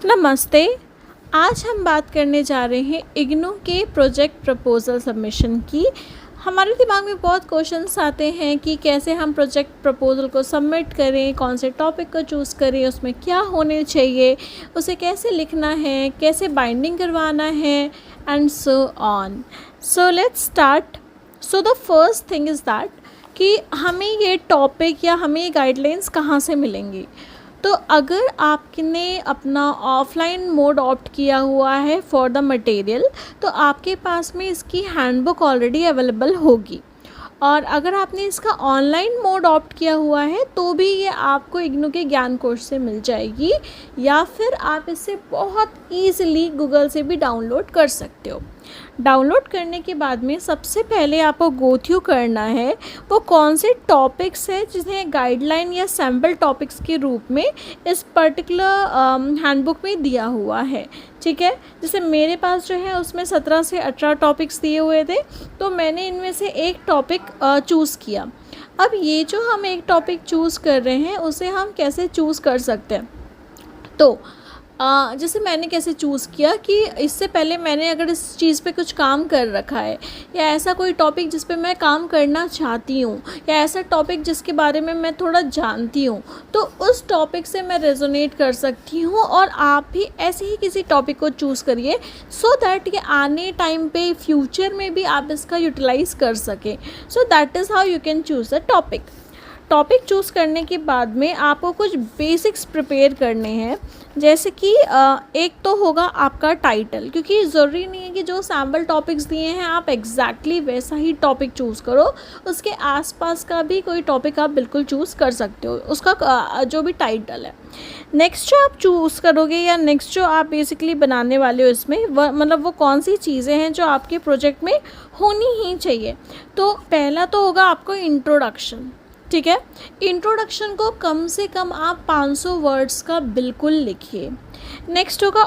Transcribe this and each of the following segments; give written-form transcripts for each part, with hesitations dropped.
नमस्ते। आज हम बात करने जा रहे हैं इग्नू के प्रोजेक्ट प्रपोज़ल सबमिशन की। हमारे दिमाग में बहुत क्वेश्चंस आते हैं कि कैसे हम प्रोजेक्ट प्रपोज़ल को सबमिट करें, कौन से टॉपिक को चूज़ करें, उसमें क्या होने चाहिए, उसे कैसे लिखना है, कैसे बाइंडिंग करवाना है and so on. So let's start. So the first thing is that कि हमें ये टॉपिक या हमें ये गाइडलाइंस कहाँ से मिलेंगी। तो अगर आपने अपना ऑफलाइन मोड ऑप्ट किया हुआ है फॉर द मटेरियल, तो आपके पास में इसकी हैंडबुक ऑलरेडी अवेलेबल होगी। और अगर आपने इसका ऑनलाइन मोड ऑप्ट किया हुआ है तो भी ये आपको इग्नू के ज्ञान कोश से मिल जाएगी, या फिर आप इसे बहुत ईज़िली गूगल से भी डाउनलोड कर सकते हो। डाउनलोड करने के बाद में सबसे पहले आपको गो थ्रू करना है वो कौन से टॉपिक्स हैं जिन्हें गाइडलाइन या सैम्पल टॉपिक्स के रूप में इस पर्टिकुलर हैंडबुक में दिया हुआ है। ठीक है, जैसे मेरे पास जो है उसमें 17 से 18 टॉपिक्स दिए हुए थे, तो मैंने इनमें से एक टॉपिक चूज़ किया। अब ये जो हम एक टॉपिक चूज़ कर रहे हैं उसे हम कैसे चूज़ कर सकते हैं, तो जैसे मैंने कैसे चूज़ किया कि इससे पहले मैंने अगर इस चीज़ पे कुछ काम कर रखा है, या ऐसा कोई टॉपिक जिस पे मैं काम करना चाहती हूँ, या ऐसा टॉपिक जिसके बारे में मैं थोड़ा जानती हूँ, तो उस टॉपिक से मैं रेजोनेट कर सकती हूँ। और आप भी ऐसे ही किसी टॉपिक को चूज़ करिए सो दैट ये आने टाइम पे फ्यूचर में भी आप इसका यूटिलाइज़ कर सकें। So that is how you can choose a topic choose करने के बाद में आपको कुछ बेसिक्स प्रिपेयर करने हैं। जैसे कि एक तो होगा आपका टाइटल, क्योंकि ज़रूरी नहीं है कि जो सैम्पल टॉपिक्स दिए हैं आप एग्जैक्टली वैसा ही टॉपिक चूज़ करो, उसके आसपास का भी कोई टॉपिक आप बिल्कुल चूज़ कर सकते हो, उसका जो भी टाइटल है। नेक्स्ट जो आप चूज़ करोगे या नेक्स्ट जो आप बेसिकली बनाने वाले हो इसमें मतलब वो कौन सी चीज़ें हैं जो आपके प्रोजेक्ट में होनी ही चाहिए। तो पहला तो होगा आपको इंट्रोडक्शन। ठीक है, इंट्रोडक्शन को कम से कम आप 500 वर्ड्स का बिल्कुल लिखिए। नेक्स्ट होगा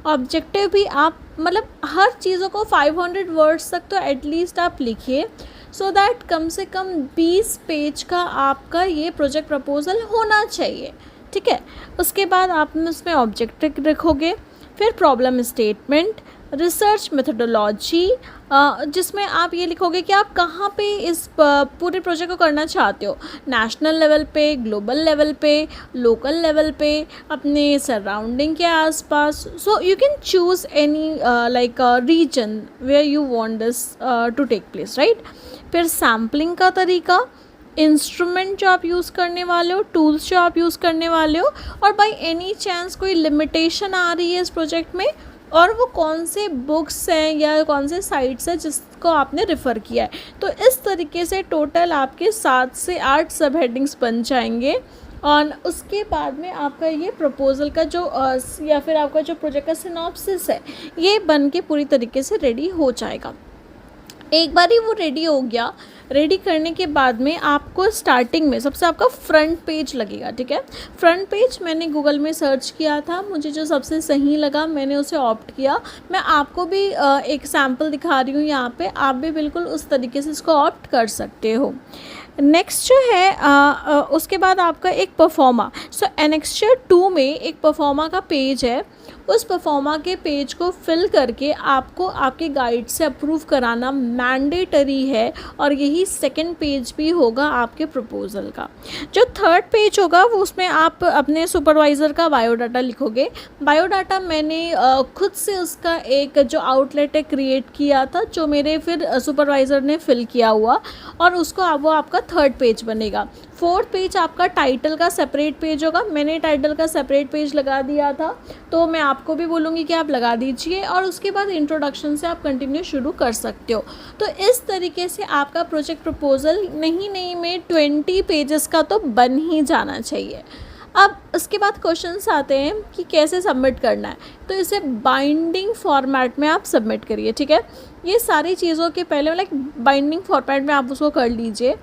ऑब्जेक्टिव भी आप मतलब हर चीज़ों को 500 वर्ड्स तक तो एटलीस्ट आप लिखिए, सो दैट कम से कम 20 पेज का आपका ये प्रोजेक्ट प्रपोज़ल होना चाहिए। ठीक है, उसके बाद आप उसमें ऑब्जेक्टिव लिखोगे, फिर प्रॉब्लम स्टेटमेंट, रिसर्च मेथोडोलॉजी, जिसमें आप ये लिखोगे कि आप कहाँ पे इस पूरे प्रोजेक्ट को करना चाहते हो, नेशनल लेवल पे, ग्लोबल लेवल पे, लोकल लेवल पे, अपने सराउंडिंग के आसपास। So you can choose any like region where you want this to take place, right. फिर सैम्पलिंग का तरीका, इंस्ट्रूमेंट जो आप यूज़ करने वाले हो, टूल्स जो आप यूज़ करने वाले हो, और बाय एनी चांस कोई लिमिटेशन आ रही है इस प्रोजेक्ट में, और वो कौन से बुक्स हैं या कौन से साइट्स हैं जिसको आपने रेफ़र किया है। तो इस तरीके से टोटल आपके 7 से 8 सब हेडिंग्स बन जाएंगे। और उसके बाद में आपका ये प्रपोज़ल का जो या फिर आपका जो प्रोजेक्ट का सिनॉप्सिस है ये बन के पूरी तरीके से रेडी हो जाएगा। एक बार ही वो रेडी हो गया, रेडी करने के बाद में आपको स्टार्टिंग में सबसे आपका फ्रंट पेज लगेगा। ठीक है, फ्रंट पेज मैंने गूगल में सर्च किया था, मुझे जो सबसे सही लगा मैंने उसे ऑप्ट किया। मैं आपको भी एक सैम्पल दिखा रही हूँ यहाँ पे, आप भी बिल्कुल उस तरीके से इसको ऑप्ट कर सकते हो। नेक्स्ट जो है उसके बाद आपका एक परफॉर्मा। सो एनेक्स्चर 2 में एक परफॉर्मा का पेज है, उस परफॉर्मा के पेज को फिल करके आपको आपके गाइड से अप्रूव कराना मैंडेटरी है, और यही सेकंड पेज भी होगा आपके प्रपोज़ल का। जो थर्ड पेज होगा वो उसमें आप अपने सुपरवाइज़र का बायोडाटा लिखोगे। बायोडाटा मैंने खुद से उसका एक जो आउटलेट है क्रिएट किया था, जो मेरे फिर सुपरवाइज़र ने फिल किया हुआ, और उसको वो आपका थर्ड पेज बनेगा। फोर्थ पेज आपका टाइटल का सेपरेट पेज होगा, मैंने टाइटल का सेपरेट पेज लगा दिया था, तो मैं आपको भी बोलूँगी कि आप लगा दीजिए, और उसके बाद इंट्रोडक्शन से आप कंटिन्यू शुरू कर सकते हो। तो इस तरीके से आपका प्रोजेक्ट प्रपोज़ल नहीं में 20 पेजेस का तो बन ही जाना चाहिए। अब उसके बाद क्वेश्चंस आते हैं कि कैसे सबमिट करना है, तो इसे बाइंडिंग फॉर्मेट में आप सबमिट करिए। ठीक है, ये सारी चीज़ों के पहले लाइक बाइंडिंग फॉर्मेट में आप उसको कर लीजिए,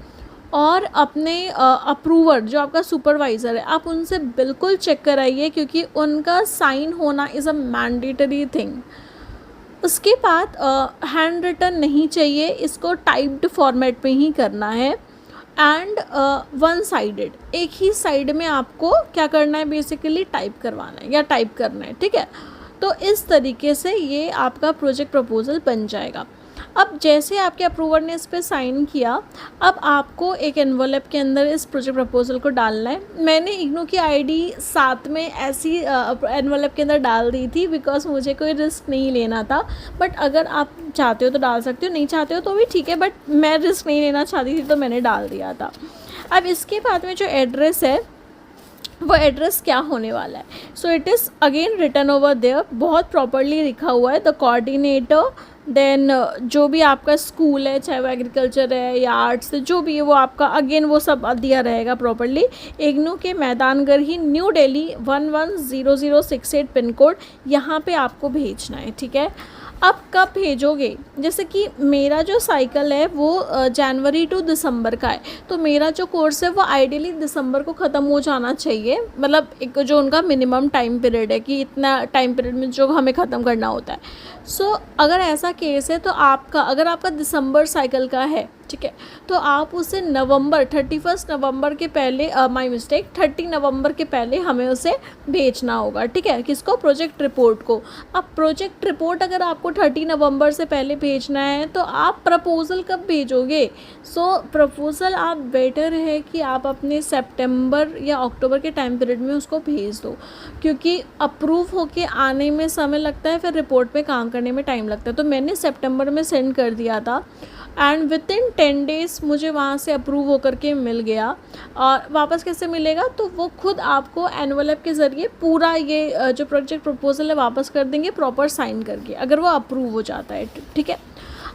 और अपने अप्रूवर जो आपका सुपरवाइज़र है आप उनसे बिल्कुल चेक कराइए, क्योंकि उनका साइन होना इज़ अ मैंडेटरी थिंग। उसके बाद हैंड रिटन नहीं चाहिए, इसको टाइप्ड फॉर्मेट में ही करना है। एंड वन साइडेड, एक ही साइड में आपको क्या करना है, बेसिकली टाइप करवाना है या टाइप करना है, ठीक है। तो इस तरीके से ये आपका प्रोजेक्ट प्रपोजल बन जाएगा। अब जैसे आपके अप्रूवर ने इस पर साइन किया, अब आपको एक एनवलप के अंदर इस प्रोजेक्ट प्रपोजल को डालना है। मैंने इग्नू की आईडी साथ में ऐसी एनवलप के अंदर डाल दी थी बिकॉज मुझे कोई रिस्क नहीं लेना था। बट अगर आप चाहते हो तो डाल सकते हो, नहीं चाहते हो तो भी ठीक है, बट मैं रिस्क नहीं लेना चाहती थी तो मैंने डाल दिया था। अब इसके बाद में जो एड्रेस है वो एड्रेस क्या होने वाला है, so it is again written over there, बहुत प्रॉपरली लिखा हुआ है, द कोऑर्डिनेटर, देन जो भी आपका स्कूल है, चाहे वो एग्रीकल्चर है या आर्ट्स है, जो भी है वो आपका अगेन वो सब दिया रहेगा प्रॉपरली। इग्नू के मैदानगढ़ ही, न्यू दिल्ली 110068 पिन कोड, यहाँ पे आपको भेजना है, ठीक है। अब कब भेजोगे, जैसे कि मेरा जो साइकिल है वो जनवरी टू दिसंबर का है, तो मेरा जो कोर्स है वो आइडियली दिसंबर को ख़त्म हो जाना चाहिए, मतलब एक जो उनका मिनिमम टाइम पीरियड है कि इतना टाइम पीरियड में जो हमें ख़त्म करना होता है। सो अगर ऐसा केस है तो आपका, अगर आपका दिसंबर साइकिल का है, ठीक है, तो आप उसे नवंबर 31 नवंबर के पहले, 30 नवंबर के पहले हमें उसे भेजना होगा, ठीक है, किसको, प्रोजेक्ट रिपोर्ट को। अब प्रोजेक्ट रिपोर्ट अगर आपको 30 नवंबर से पहले भेजना है तो आप प्रपोज़ल कब भेजोगे, सो प्रपोज़ल आप बेटर है कि आप अपने सितंबर या अक्टूबर के टाइम पीरियड में उसको भेज दो, क्योंकि अप्रूव होके आने में समय लगता है, फिर रिपोर्ट पे काम करने में टाइम लगता है। तो मैंने सितंबर में सेंड कर दिया था एंड विद इन 10 डेज़ मुझे वहाँ से अप्रूव होकर के मिल गया। और वापस कैसे मिलेगा, तो वो खुद आपको एनवलप के ज़रिए पूरा ये जो प्रोजेक्ट प्रपोजल है वापस कर देंगे प्रॉपर साइन करके, अगर वो अप्रूव हो जाता है, ठीक है।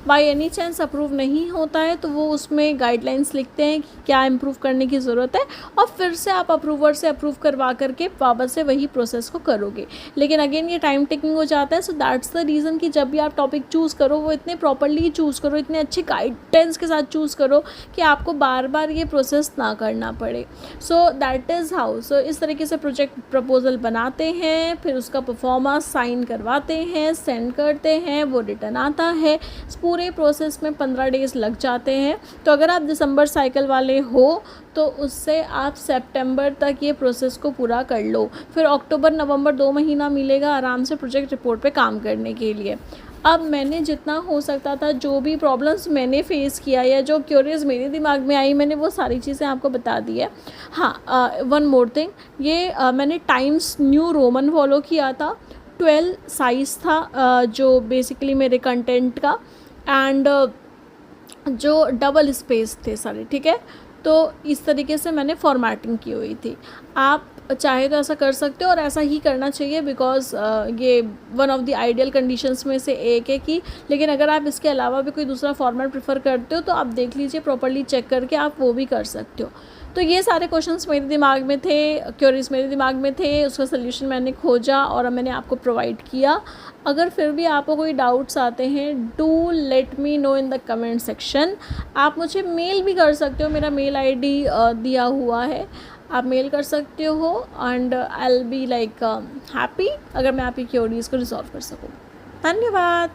बाय एनी चांस अप्रूव नहीं होता है तो वो उसमें गाइडलाइंस लिखते हैं कि क्या इम्प्रूव करने की ज़रूरत है, और फिर से आप अप्रूवर से अप्रूव करवा करके वापस से वही प्रोसेस को करोगे। लेकिन अगेन ये टाइम टेकिंग हो जाता है, सो दैट्स द रीज़न कि जब भी आप टॉपिक चूज़ करो वो इतने प्रॉपरली चूज़ करो, इतने अच्छे गाइडेंस के साथ चूज़ करो कि आपको बार बार ये प्रोसेस ना करना पड़े। सो दैट इज़ हाउ, सो इस तरीके से प्रोजेक्ट प्रपोजल बनाते हैं, फिर उसका परफॉर्मेंस साइन करवाते हैं, सेंड करते हैं, वो रिटर्न आता है। पूरे प्रोसेस में 15 डेज़ लग जाते हैं। तो अगर आप दिसंबर साइकिल वाले हो तो उससे आप सितंबर तक ये प्रोसेस को पूरा कर लो, फिर अक्टूबर नवंबर 2 महीना मिलेगा आराम से प्रोजेक्ट रिपोर्ट पे काम करने के लिए। अब मैंने जितना हो सकता था, जो भी प्रॉब्लम्स मैंने फेस किया या जो क्यूरीज मेरे दिमाग में आई, मैंने वो सारी चीज़ें आपको बता दी है। हाँ, वन मोर थिंग, ये मैंने टाइम्स न्यू रोमन फॉलो किया था, 12 साइज़ था जो बेसिकली मेरे कंटेंट का, एंड जो डबल स्पेस थे सारे, ठीक है। तो इस तरीके से मैंने फॉर्मेटिंग की हुई थी। आप चाहे तो ऐसा कर सकते हो और ऐसा ही करना चाहिए, बिकॉज ये one of the ideal conditions में से एक है कि, लेकिन अगर आप इसके अलावा भी कोई दूसरा फॉर्मेट प्रेफर करते हो तो आप देख लीजिए, प्रॉपर्ली चेक करके आप वो भी कर सकते हो। तो ये सारे क्वेश्चंस मेरे दिमाग में थे, क्यूरीज मेरे दिमाग में थे, उसका सल्यूशन मैंने खोजा और मैंने आपको प्रोवाइड किया। अगर फिर भी आपको कोई डाउट्स आते हैं, do let me know in the comment section. आप मुझे मेल भी कर सकते हो, मेरा मेल आईडी दिया हुआ है, आप मेल कर सकते हो, and I will be like happy अगर मैं आपकी क्यूरीज को रिजॉल्व कर सकूँ। धन्यवाद।